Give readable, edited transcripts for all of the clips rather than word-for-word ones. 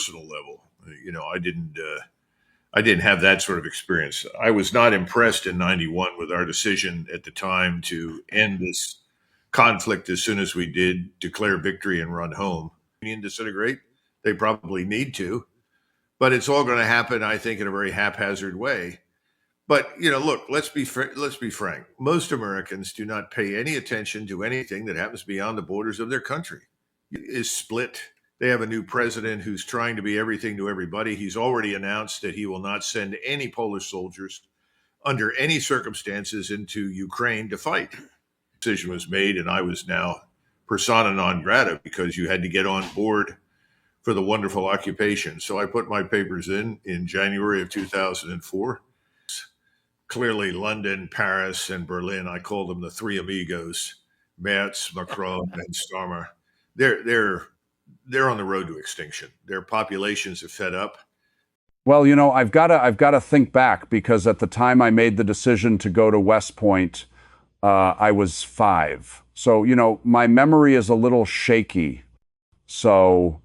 personal level. I didn't have that sort of experience. I was not impressed in '91 with our decision at the time to end this conflict as soon as we did, declare victory and run home. Union disintegrate? They probably need to, but it's all going to happen, I think, in a very haphazard way. But look, let's be frank. Most Americans do not pay any attention to anything that happens beyond the borders of their country. Is split. They have a new president who's trying to be everything to everybody. He's already announced that he will not send any Polish soldiers under any circumstances into Ukraine to fight. Decision was made, and I was now persona non grata because you had to get on board for the wonderful occupation. So I put my papers in January of 2004. Clearly, London, Paris, and Berlin. I call them the three amigos: Merz, Macron, and Starmer. They're on the road to extinction. Their populations are fed up. Well, I've got to think back, because at the time I made the decision to go to West Point, I was 5. So, my memory is a little shaky. So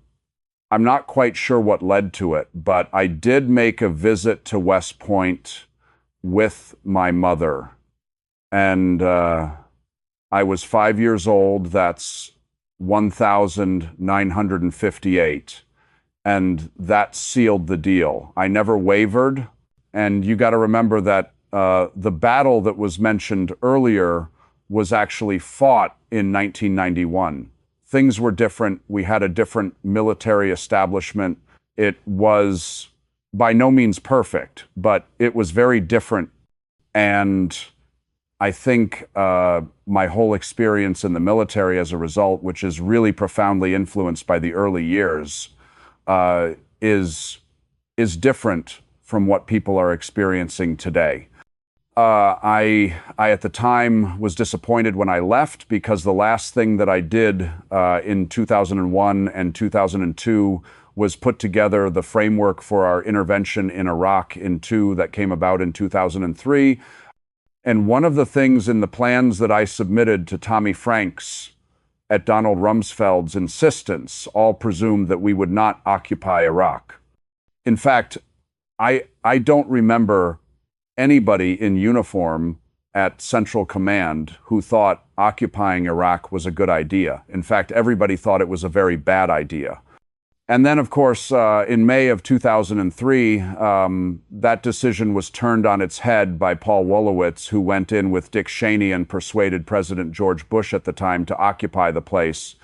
I'm not quite sure what led to it, but I did make a visit to West Point with my mother. And I was 5 years old. That's 1958. And that sealed the deal. I never wavered. And you got to remember that the battle that was mentioned earlier was actually fought in 1991. Things were different. We had a different military establishment. It was by no means perfect, but it was very different. And I think my whole experience in the military as a result, which is really profoundly influenced by the early years, is different from what people are experiencing today. I at the time was disappointed when I left, because the last thing that I did in 2001 and 2002 was put together the framework for our intervention in Iraq that came about in 2003. And one of the things in the plans that I submitted to Tommy Franks at Donald Rumsfeld's insistence all presumed that we would not occupy Iraq. In fact, I don't remember anybody in uniform at Central Command who thought occupying Iraq was a good idea. In fact, everybody thought it was a very bad idea. And then, of course, in May of 2003, that decision was turned on its head by Paul Wolowitz, who went in with Dick Cheney and persuaded President George Bush at the time to occupy the place.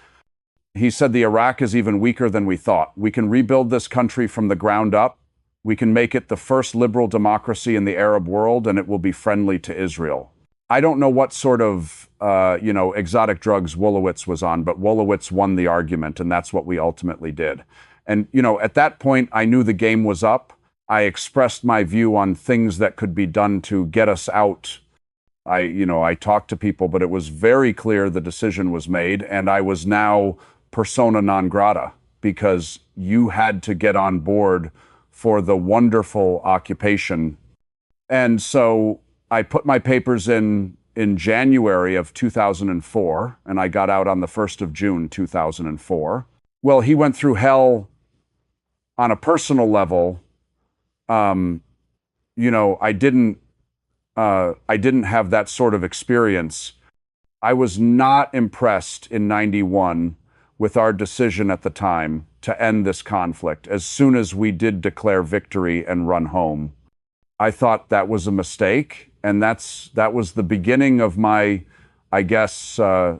He said the Iraq is even weaker than we thought. We can rebuild this country from the ground up. We can make it the first liberal democracy in the Arab world, and it will be friendly to Israel. I don't know what sort of, exotic drugs Wolowitz was on, but Wolowitz won the argument, and that's what we ultimately did. And, at that point, I knew the game was up. I expressed my view on things that could be done to get us out. I talked to people, but it was very clear the decision was made, and I was now persona non grata, because you had to get on board for the wonderful occupation. And so I put my papers in January of 2004, and I got out on the 1st of June, 2004. Well, he went through hell on a personal level. I didn't have that sort of experience. I was not impressed in '91 with our decision at the time to end this conflict as soon as we did declare victory and run home. I thought that was a mistake. And that was the beginning of my,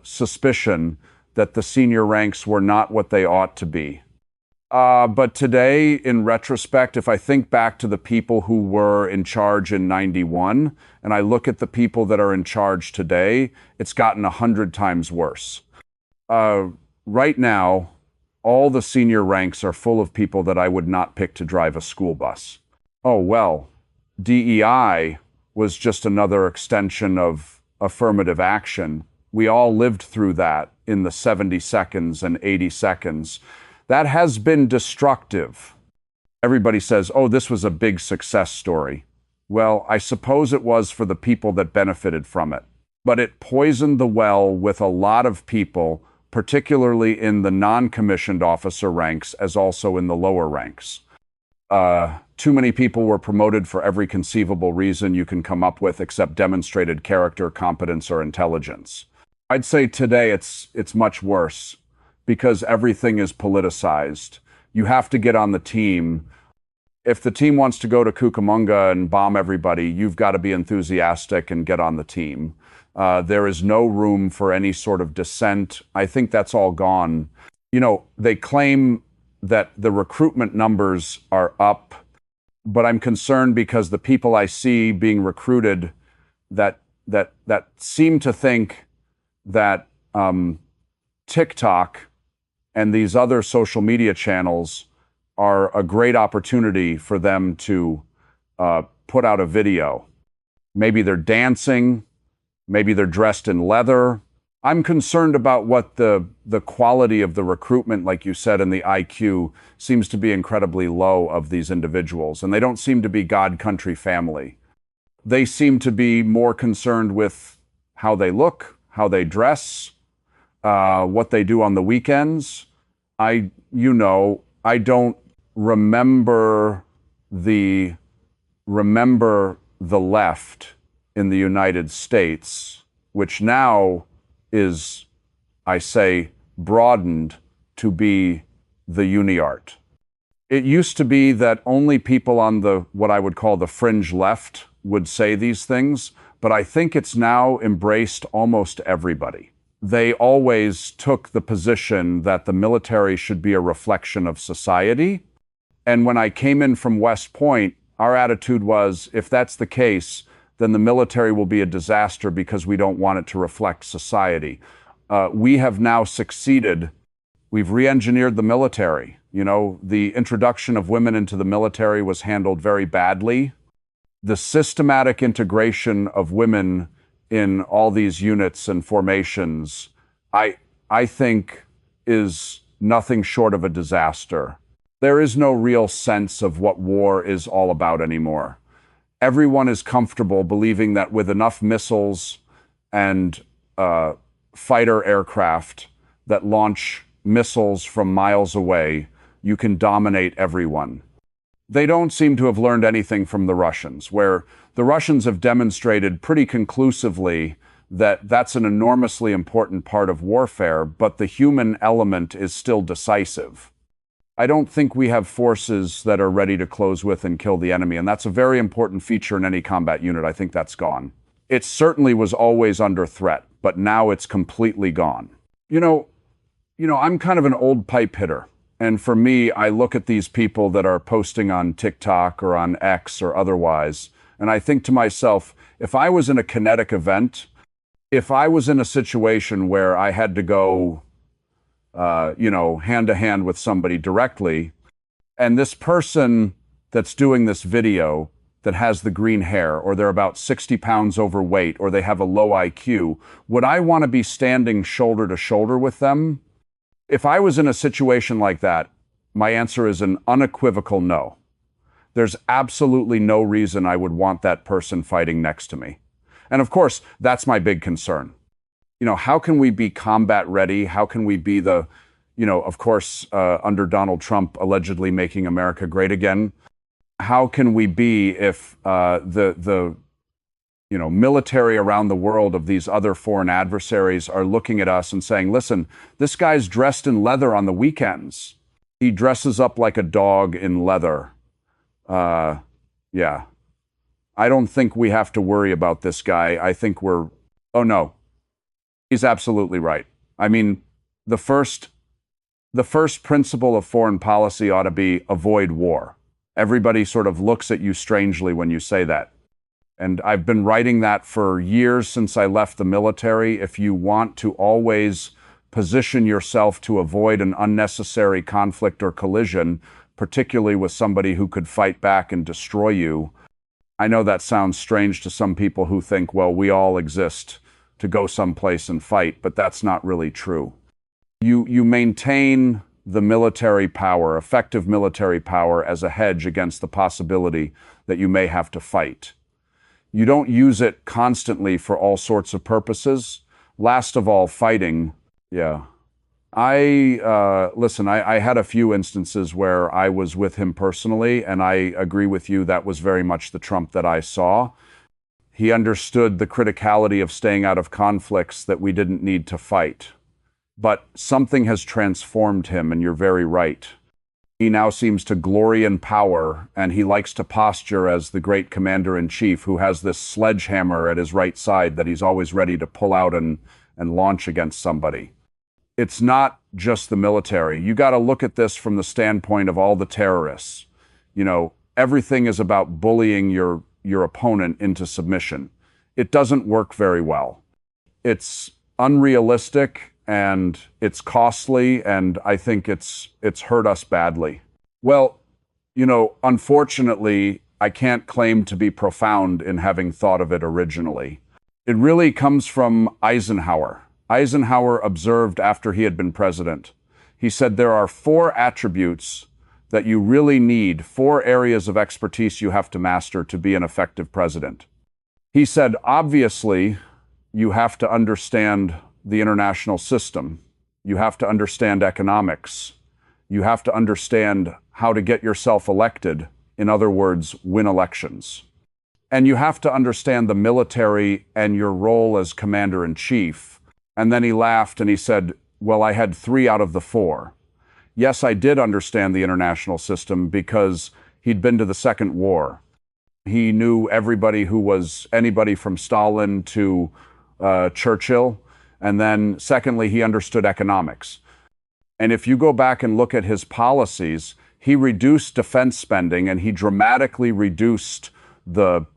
suspicion that the senior ranks were not what they ought to be. But today, in retrospect, if I think back to the people who were in charge in '91, and I look at the people that are in charge today, it's gotten 100 times worse. Right now, all the senior ranks are full of people that I would not pick to drive a school bus. Oh, well, DEI was just another extension of affirmative action. We all lived through that in the 70 seconds and 80 seconds. That has been destructive. Everybody says, oh, this was a big success story. Well, I suppose it was for the people that benefited from it. But it poisoned the well with a lot of people particularly in the non-commissioned officer ranks as also in the lower ranks. Too many people were promoted for every conceivable reason you can come up with except demonstrated character, competence, or intelligence. I'd say today it's much worse because everything is politicized. You have to get on the team. If the team wants to go to Cucamonga and bomb everybody, you've got to be enthusiastic and get on the team. There is no room for any sort of dissent. I think that's all gone. You know, they claim that the recruitment numbers are up, but I'm concerned because the people I see being recruited that seem to think that TikTok and these other social media channels are a great opportunity for them to put out a video. Maybe they're dancing, maybe they're dressed in leather. I'm concerned about what the quality of the recruitment, like you said, and the IQ seems to be incredibly low of these individuals. And they don't seem to be God, country, family. They seem to be more concerned with how they look, how they dress, what they do on the weekends. I don't remember the left in the United States, which now is, I say, broadened to be the UniArt. It used to be that only people on the, what I would call the fringe left would say these things, but I think it's now embraced almost everybody. They always took the position that the military should be a reflection of society. And when I came in from West Point, our attitude was, if that's the case, then the military will be a disaster because we don't want it to reflect society. We have now succeeded. We've re-engineered the military. You know, the introduction of women into the military was handled very badly. The systematic integration of women in all these units and formations, I think, is nothing short of a disaster. There is no real sense of what war is all about anymore. Everyone is comfortable believing that with enough missiles and fighter aircraft that launch missiles from miles away, you can dominate everyone. They don't seem to have learned anything from the Russians, where the Russians have demonstrated pretty conclusively that that's an enormously important part of warfare, but the human element is still decisive. I don't think we have forces that are ready to close with and kill the enemy, and that's a very important feature in any combat unit. I think that's gone. It certainly was always under threat, but now it's completely gone. You know, I'm kind of an old pipe hitter, and for me, I look at these people that are posting on TikTok or on X or otherwise, and I think to myself, if I was in a kinetic event, if I was in a situation where I had to go hand to hand with somebody directly, and this person that's doing this video that has the green hair, or they're about 60 pounds overweight, or they have a low IQ, would I want to be standing shoulder to shoulder with them? If I was in a situation like that, my answer is an unequivocal no. There's absolutely no reason I would want that person fighting next to me. And of course, that's my big concern. You know, how can we be combat ready? How can we be the, of course, under Donald Trump allegedly making America great again? How can we be if the military around the world of these other foreign adversaries are looking at us and saying, listen, this guy's dressed in leather on the weekends. He dresses up like a dog in leather. Yeah. I don't think we have to worry about this guy. I think oh no. He's absolutely right. I mean, the first principle of foreign policy ought to be avoid war. Everybody sort of looks at you strangely when you say that. And I've been writing that for years since I left the military. If you want to always position yourself to avoid an unnecessary conflict or collision, particularly with somebody who could fight back and destroy you, I know that sounds strange to some people who think, well, we all exist to go someplace and fight, but that's not really true. You maintain the military power, effective military power, as a hedge against the possibility that you may have to fight. You don't use it constantly for all sorts of purposes. Last of all, fighting. Yeah. Listen, I had a few instances where I was with him personally, and I agree with you. That was very much the Trump that I saw. He understood the criticality of staying out of conflicts that we didn't need to fight. But something has transformed him, and you're very right. He now seems to glory in power, and he likes to posture as the great commander-in-chief who has this sledgehammer at his right side that he's always ready to pull out and launch against somebody. It's not just the military. You got to look at this from the standpoint of all the terrorists. You know, everything is about bullying your opponent into submission. It doesn't work very well. It's unrealistic and it's costly, and I think it's hurt us badly. Well, you know, unfortunately, I can't claim to be profound in having thought of it originally. It really comes from Eisenhower. Eisenhower observed after he had been president. He said there are 4 attributes that you really need, 4 areas of expertise you have to master to be an effective president. He said, obviously, you have to understand the international system. You have to understand economics. You have to understand how to get yourself elected. In other words, win elections. And you have to understand the military and your role as commander-in-chief. And then he laughed and he said, well, I had 3 out of the 4. Yes, I did understand the international system because he'd been to the Second War. He knew everybody who was anybody from Stalin to Churchill. And then secondly, he understood economics. And if you go back and look at his policies, he reduced defense spending and he dramatically reduced the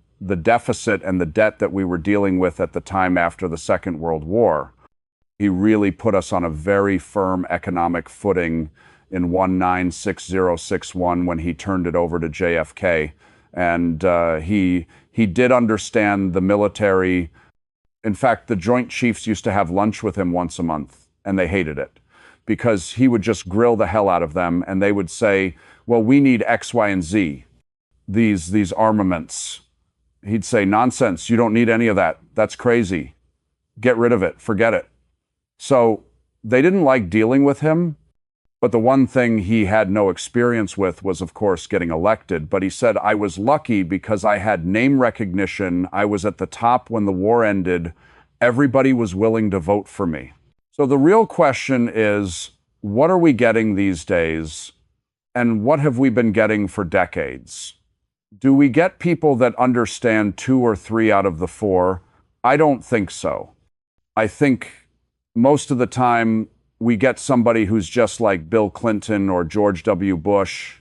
deficit and the debt that we were dealing with at the time after the Second World War. He really put us on a very firm economic footing in 196061 when he turned it over to JFK. And he did understand the military. In fact, the Joint Chiefs used to have lunch with him once a month, and they hated it because he would just grill the hell out of them, and they would say, well, we need X, Y, and Z, these armaments. He'd say, nonsense, you don't need any of that. That's crazy. Get rid of it. Forget it. So they didn't like dealing with him, but the one thing he had no experience with was, of course, getting elected. But he said, I was lucky because I had name recognition. I was at the top when the war ended. Everybody was willing to vote for me. So the real question is, what are we getting these days? And what have we been getting for decades? Do we get people that understand 2 or 3 out of the 4? I don't think so. I think most of the time we get somebody who's just like Bill Clinton or George W. Bush.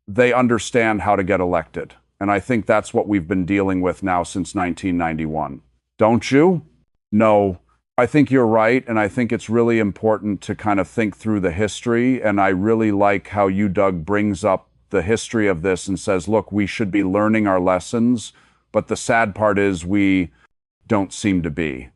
They understand how to get elected. And I think that's what we've been dealing with now since 1991. Don't you? No. I think you're right, and I think it's really important to kind of think through the history, and I really like how you, Doug, brings up the history of this and says, look, we should be learning our lessons, but the sad part is we don't seem to be.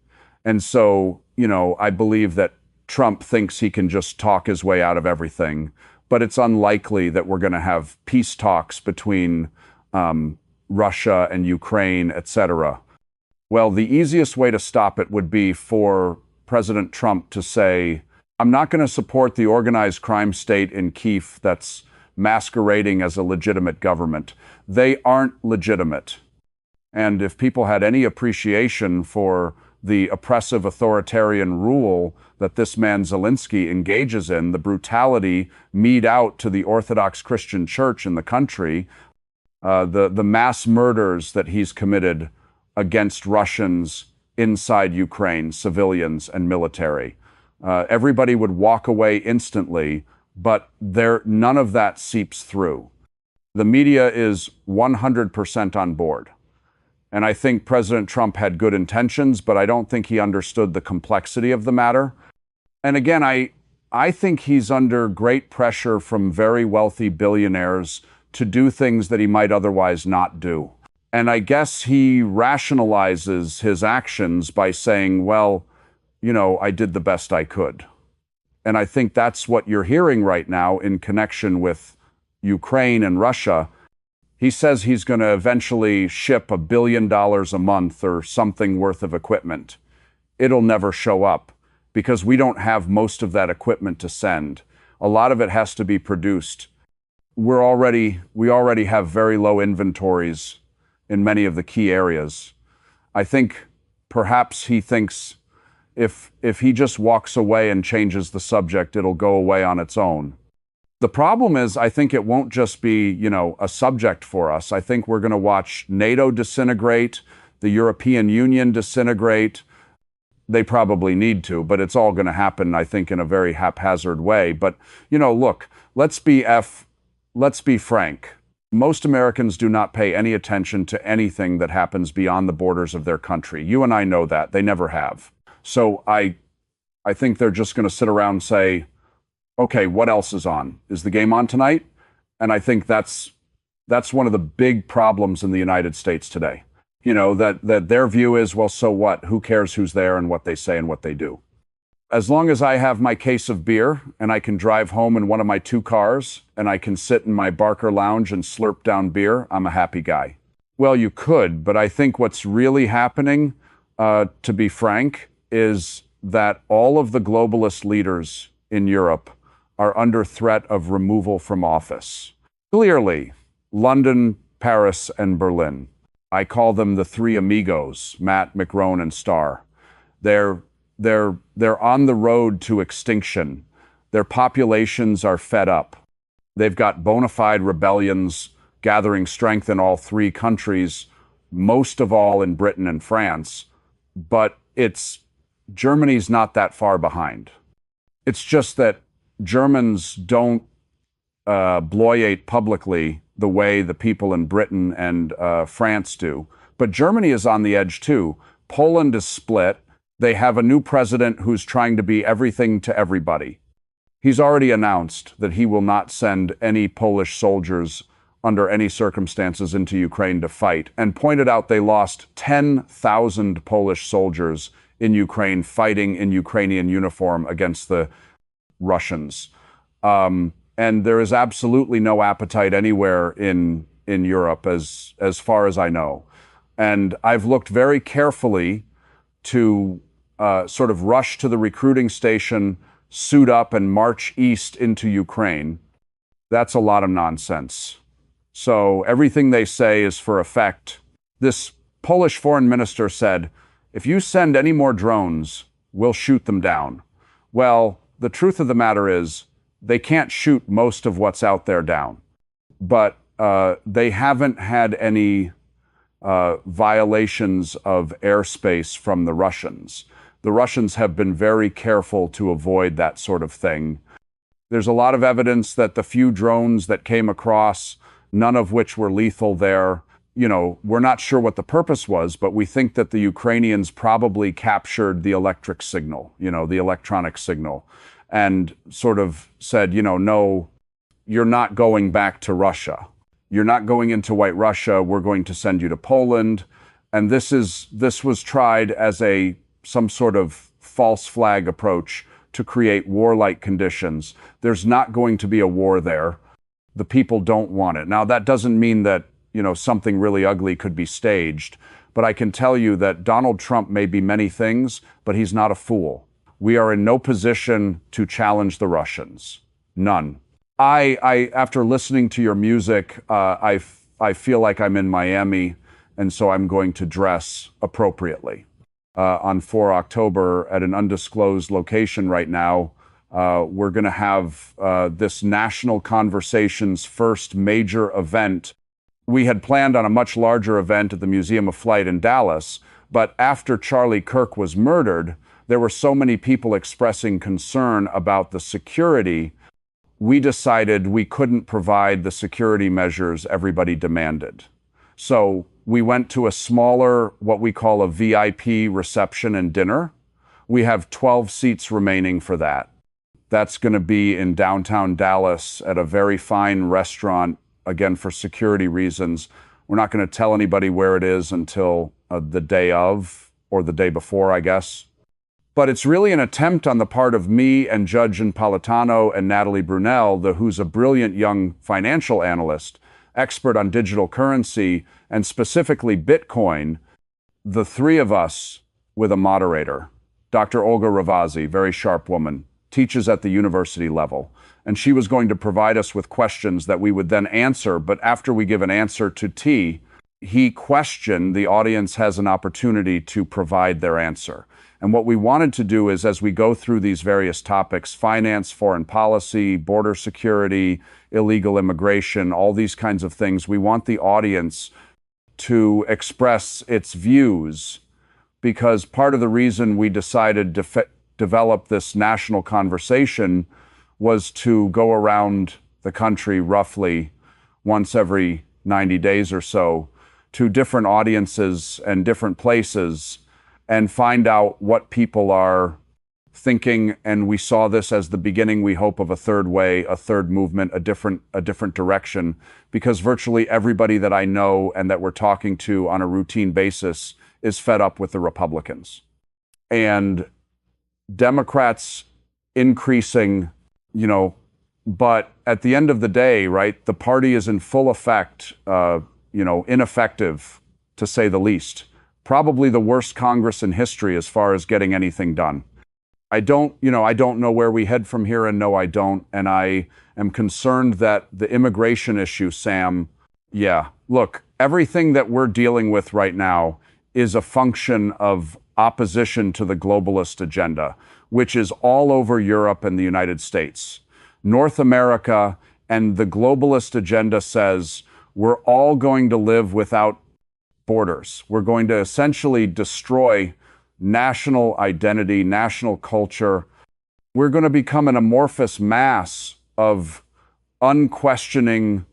And so, you know, I believe that Trump thinks he can just talk his way out of everything, but it's unlikely that we're going to have peace talks between Russia and Ukraine, etc. Well, the easiest way to stop it would be for President Trump to say, I'm not going to support the organized crime state in Kyiv that's masquerading as a legitimate government. They aren't legitimate. And if people had any appreciation for the oppressive authoritarian rule that this man Zelensky engages in, the brutality meted out to the Orthodox Christian Church in the country, the mass murders that he's committed against Russians inside Ukraine, civilians and military. Everybody would walk away instantly, but none of that seeps through. The media is 100% on board. And I think President Trump had good intentions, but I don't think he understood the complexity of the matter. And again, I think he's under great pressure from very wealthy billionaires to do things that he might otherwise not do. And I guess he rationalizes his actions by saying, well, you know, I did the best I could. And I think that's what you're hearing right now in connection with Ukraine and Russia. He says he's going to eventually ship $1 billion a month or something worth of equipment. It'll never show up. because we don't have most of that equipment to send. A lot of it has to be produced. We already have very low inventories in many of the key areas. I think perhaps he thinks if he just walks away and changes the subject, it'll go away on its own. The problem is, I think it won't just be, a subject for us. I think we're going to watch NATO disintegrate, the European Union disintegrate. They probably need to, but it's all going to happen, I think, in a very haphazard way. But, look, let's be frank. Most Americans do not pay any attention to anything that happens beyond the borders of their country. You and I know that. They never have. So I think they're just going to sit around and say, okay, what else is on? Is the game on tonight? And I think that's one of the big problems in the United States today. That their view is, well, so what? Who cares who's there and what they say and what they do? As long as I have my case of beer and I can drive home in one of my 2 cars and I can sit in my Barker lounge and slurp down beer, I'm a happy guy. Well, you could, but I think what's really happening, to be frank, is that all of the globalist leaders in Europe are under threat of removal from office. Clearly, London, Paris, and Berlin. I call them the 3 amigos, Matt, McRone, and Starr. They're on the road to extinction. Their populations are fed up. They've got bona fide rebellions gathering strength in all 3 countries, most of all in Britain and France. But Germany's not that far behind. It's just that Germans don't bloyate publicly the way the people in Britain and France do. But Germany is on the edge too. Poland is split. They have a new president who's trying to be everything to everybody. He's already announced that he will not send any Polish soldiers under any circumstances into Ukraine to fight, and pointed out they lost 10,000 Polish soldiers in Ukraine fighting in Ukrainian uniform against the Russians. And there is absolutely no appetite anywhere in Europe as far as I know. And I've looked very carefully to sort of rush to the recruiting station, suit up, and march east into Ukraine. That's a lot of nonsense. So everything they say is for effect. This Polish foreign minister said, if you send any more drones, we'll shoot them down. Well, the truth of the matter is, they can't shoot most of what's out there down. But they haven't had any violations of airspace from the Russians. The Russians have been very careful to avoid that sort of thing. There's a lot of evidence that the few drones that came across, none of which were lethal there, we're not sure what the purpose was, but we think that the Ukrainians probably captured the electric signal, the electronic signal, and sort of said, no, you're not going back to Russia. You're not going into White Russia. We're going to send you to Poland. And this was tried as some sort of false flag approach to create warlike conditions. There's not going to be a war there. The people don't want it. Now, that doesn't mean that, something really ugly could be staged. But I can tell you that Donald Trump may be many things, but he's not a fool. We are in no position to challenge the Russians. None. I after listening to your music, I feel like I'm in Miami, and so I'm going to dress appropriately. On 4 October at an undisclosed location right now, we're going to have this national conversation's first major event. We had planned on a much larger event at the Museum of Flight in Dallas, but after Charlie Kirk was murdered, there were so many people expressing concern about the security, we decided we couldn't provide the security measures everybody demanded. So we went to a smaller, what we call a VIP reception and dinner. We have 12 seats remaining for that. That's going to be in downtown Dallas at a very fine restaurant, again, for security reasons. We're not going to tell anybody where it is until the day of, or the day before, I guess. But it's really an attempt on the part of me and Judge Napolitano and Natalie Brunell, who's a brilliant young financial analyst, expert on digital currency, and specifically Bitcoin, the 3 of us with a moderator. Dr. Olga Ravazzi, very sharp woman, teaches at the university level. And she was going to provide us with questions that we would then answer. But after we give an answer to T, he questioned, the audience has an opportunity to provide their answer. And what we wanted to do is, as we go through these various topics, finance, foreign policy, border security, illegal immigration, all these kinds of things, we want the audience to express its views, because part of the reason we decided to develop this national conversation was to go around the country roughly once every 90 days or so to different audiences and different places and find out what people are thinking. And we saw this as the beginning, we hope, of a third way, a third movement, a different direction, because virtually everybody that I know and that we're talking to on a routine basis is fed up with the Republicans. And Democrats increasing, but at the end of the day, right, the party is in full effect, ineffective, to say the least. Probably the worst Congress in history as far as getting anything done. I don't know where we head from here, and no, I don't. And I am concerned that the immigration issue, Sam, look, everything that we're dealing with right now is a function of opposition to the globalist agenda, which is all over Europe and the United States. North America and the globalist agenda says we're all going to live without borders. We're going to essentially destroy national identity, national culture. We're going to become an amorphous mass of unquestioning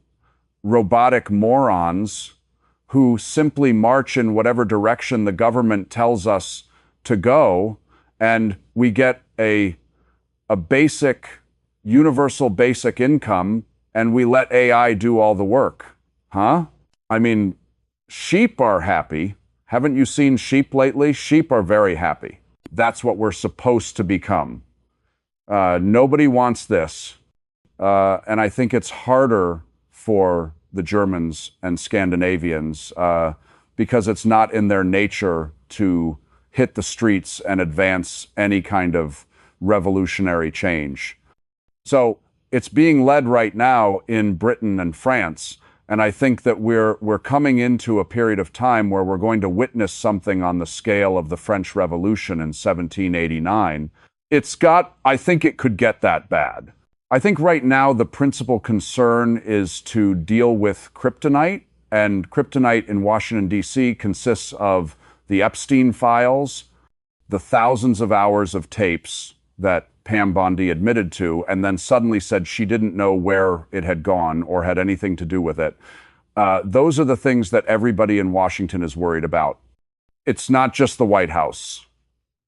robotic morons who simply march in whatever direction the government tells us to go, and we get a basic, universal basic income, and we let AI do all the work. Huh? I mean, sheep are happy. Haven't you seen sheep lately? Sheep are very happy. That's what we're supposed to become. Nobody wants this. And I think it's harder for the Germans and Scandinavians because it's not in their nature to hit the streets and advance any kind of revolutionary change. So it's being led right now in Britain and France. And I think that we're coming into a period of time where we're going to witness something on the scale of the French Revolution in 1789. I think it could get that bad. I think right now the principal concern is to deal with kryptonite, and kryptonite in Washington, D.C. consists of the Epstein files, the thousands of hours of tapes that Pam Bondi admitted to, and then suddenly said she didn't know where it had gone or had anything to do with it. Those are the things that everybody in Washington is worried about. It's not just the White House.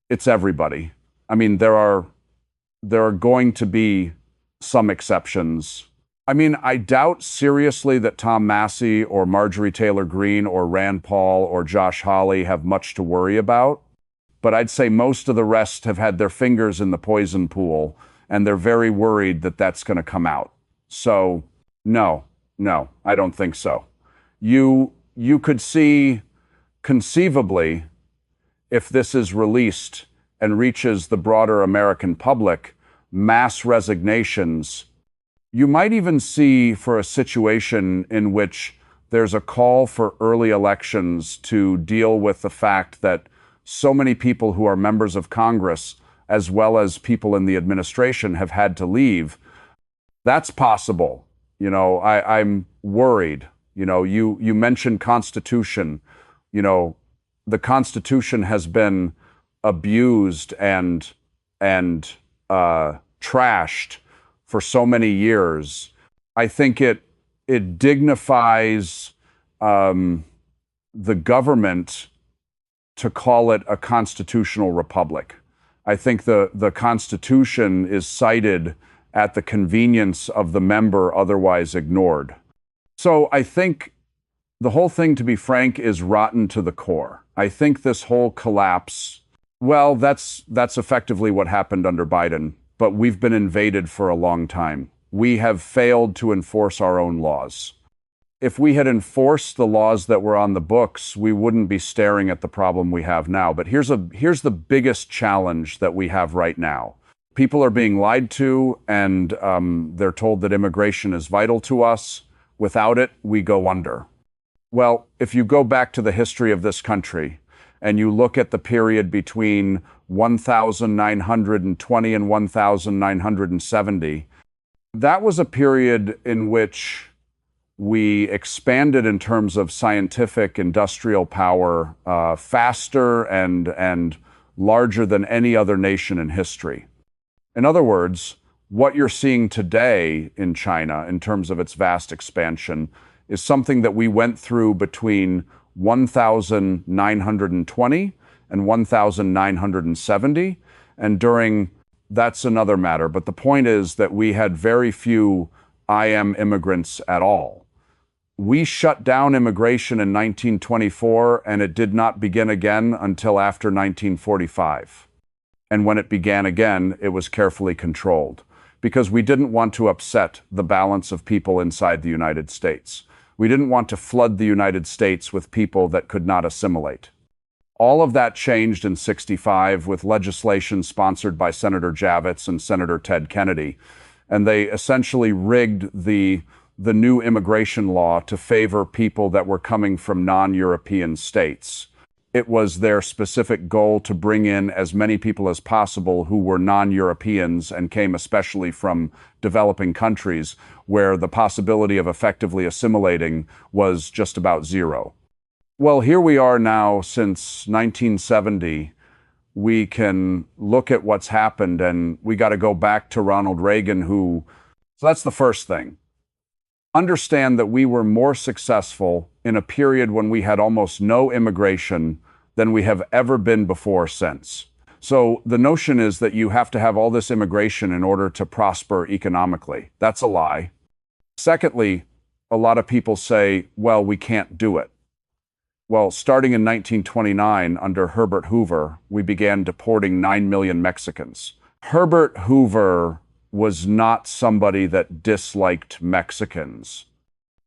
It's everybody. I mean, there are going to be some exceptions. I mean, I doubt seriously that Tom Massey or Marjorie Taylor Greene or Rand Paul or Josh Hawley have much to worry about. But I'd say most of the rest have had their fingers in the poison pool, and they're very worried that that's going to come out. So, no, I don't think so. You could see, conceivably, if this is released and reaches the broader American public, mass resignations. You might even see for a situation in which there's a call for early elections to deal with the fact that so many people who are members of Congress, as well as people in the administration, have had to leave. That's possible. I'm worried. You mentioned Constitution. The Constitution has been abused and trashed for so many years. I think it dignifies the government to call it a constitutional republic. I think the Constitution is cited at the convenience of the member otherwise ignored. So I think the whole thing, to be frank, is rotten to the core. I think this whole collapse, well, that's effectively what happened under Biden, but we've been invaded for a long time. We have failed to enforce our own laws. if we had enforced the laws that were on the books, we wouldn't be staring at the problem we have now. But here's the biggest challenge that we have right now. People are being lied to, and they're told that immigration is vital to us. Without it, we go under. Well, if you go back to the history of this country and you look at the period between 1920 and 1970, that was a period in which we expanded in terms of scientific industrial power faster and larger than any other nation in history. In other words, what you're seeing today in China in terms of its vast expansion is something that we went through between 1920 and 1970. And that's another matter. But the point is that we had very few IM immigrants at all. We shut down immigration in 1924, and it did not begin again until after 1945. And when it began again, it was carefully controlled, because we didn't want to upset the balance of people inside the United States. We didn't want to flood the United States with people that could not assimilate. All of that changed in '65 with legislation sponsored by Senator Javits and Senator Ted Kennedy, and they essentially rigged the new immigration law to favor people that were coming from non-European states. It was their specific goal to bring in as many people as possible who were non-Europeans and came especially from developing countries where the possibility of effectively assimilating was just about zero. Well, here we are now since 1970. We can look at what's happened, and we got to go back to Ronald Reagan, so that's the first thing. Understand that we were more successful in a period when we had almost no immigration than we have ever been before since. So the notion is that you have to have all this immigration in order to prosper economically. That's a lie. Secondly, a lot of people say, well, we can't do it. Well, starting in 1929, under Herbert Hoover, we began deporting 9 million Mexicans. Herbert Hoover was not somebody that disliked Mexicans.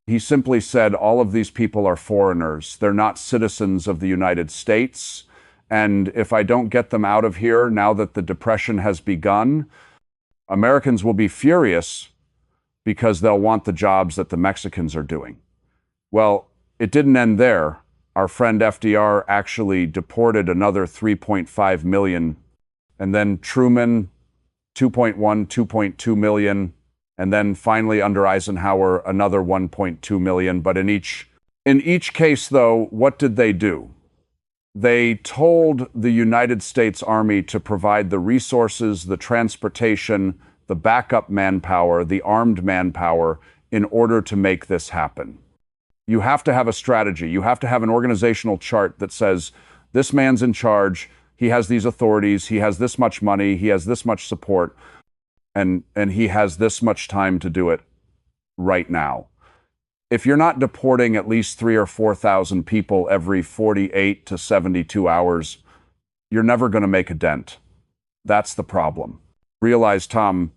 He simply said all of these people are foreigners. They're not citizens of the United States. And if I don't get them out of here now that the Depression has begun, Americans will be furious because they'll want the jobs that the Mexicans are doing. Well, it didn't end there. Our friend FDR actually deported another 3.5 million, and then Truman, 2.1, 2.2 million, and then finally under Eisenhower, another 1.2 million. But in each case, though, what did they do? They told the United States Army to provide the resources, the transportation, the backup manpower, the armed manpower in order to make this happen. You have to have a strategy. You have to have an organizational chart that says, this man's in charge, he has these authorities, he has this much money, he has this much support, and he has this much time to do it right now. If you're not deporting at least 3,000 or 4,000 people every 48 to 72 hours, you're never going to make a dent. That's the problem. You realize Tom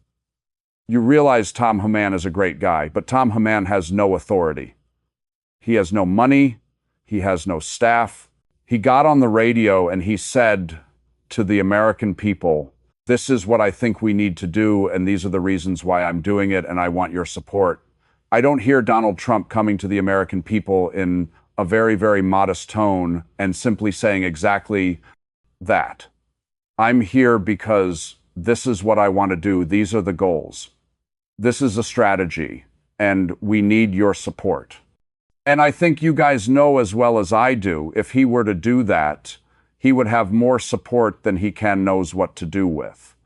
Homan is a great guy, but Tom Homan has no authority. He has no money. He has no staff. He got on the radio and he said to the American people, this is what I think we need to do, and these are the reasons why I'm doing it, and I want your support. I don't hear Donald Trump coming to the American people in a very, very modest tone and simply saying exactly that. I'm here because this is what I want to do. These are the goals. This is a strategy, and we need your support. And I think you guys know as well as I do, if he were to do that, he would have more support than he knows what to do with.